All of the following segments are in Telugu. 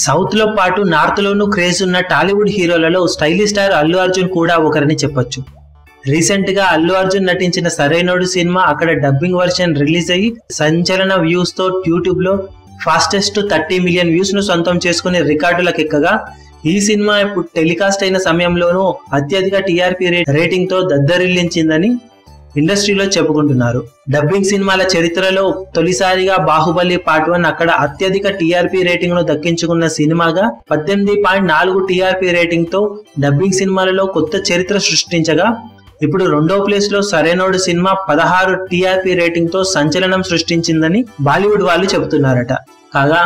సౌత్ లో పాటు నార్త్ లోనూ క్రేజ్ ఉన్న టాలీవుడ్ హీరోలలో స్టైలిష్ స్టార్ అల్లు అర్జున్ కూడా ఒకరని చెప్పొచ్చు. రీసెంట్ గా అల్లు అర్జున్ నటించిన సరైనోడు సినిమా అక్కడ డబ్బింగ్ వర్షన్ రిలీజ్ అయ్యి సంచలన వ్యూస్ తో యూట్యూబ్ లో ఫాస్టెస్ట్ 30 మిలియన్ వ్యూస్ ను సొంతం చేసుకునే రికార్డులకు ఎక్కగా, ఈ సినిమా ఇప్పుడు టెలికాస్ట్ అయిన సమయంలోనూ అత్యధిక టీఆర్పీ రేటింగ్ తో దద్దరిల్లించిందని ఇండస్ట్రీలో చెప్పుకుంటున్నారు. డబ్బింగ్ సినిమాల చరిత్రలో తొలిసారిగా బాహుబలి పార్ట్ 1 అక్కడ అత్యధిక టీఆర్పీ రేటింగ్ ను దక్కించుకున్న సినిమాగా 18.4 టీఆర్పీ రేటింగ్ తో డబ్బింగ్ సినిమాలలో కొత్త చరిత్ర సృష్టించగా, ఇప్పుడు రెండో ప్లేస్ లో సరైనోడు సినిమా 16 టీఆర్పీ రేటింగ్ తో సంచలనం సృష్టించిందని బాలీవుడ్ వాళ్ళు చెబుతున్నారట. కాగా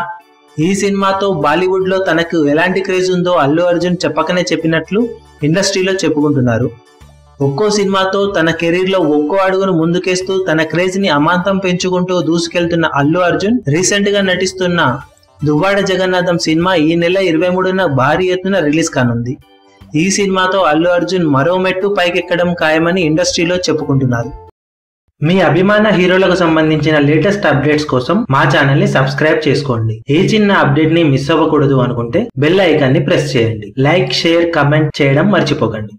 ఈ సినిమాతో బాలీవుడ్ లో తనకు ఎలాంటి క్రేజ్ ఉందో అల్లు అర్జున్ చెప్పకనే చెప్పినట్లు ఇండస్ట్రీలో చెప్పుకుంటున్నారు. ఒక్కో సినిమాతో తన కెరీర్ లో ఒక్కో అడుగును ముందుకేస్తూ తన క్రేజ్ ని అమాంతం పెంచుకుంటూ దూసుకెళ్తున్న అల్లు అర్జున్ రీసెంట్ గా నటిస్తున్న దువ్వాడ జగన్నాథం సినిమా ఈ నెల 23న భారీ ఎత్తున రిలీజ్ కానుంది. ఈ సినిమాతో అల్లు అర్జున్ మరో మెట్టు పైకెక్కడం ఖాయమని ఇండస్ట్రీలో చెప్పుకుంటున్నారు. మీ అభిమాన హీరోలకు సంబంధించిన లేటెస్ట్ అప్డేట్స్ కోసం మా ఛానల్ ని సబ్స్క్రైబ్ చేసుకోండి. ఏ చిన్న అప్డేట్ ని మిస్ అవ్వకూడదు అనుకుంటే బెల్ ఐకాన్ ని ప్రెస్ చేయండి. లైక్, షేర్, కమెంట్ చేయడం మర్చిపోకండి.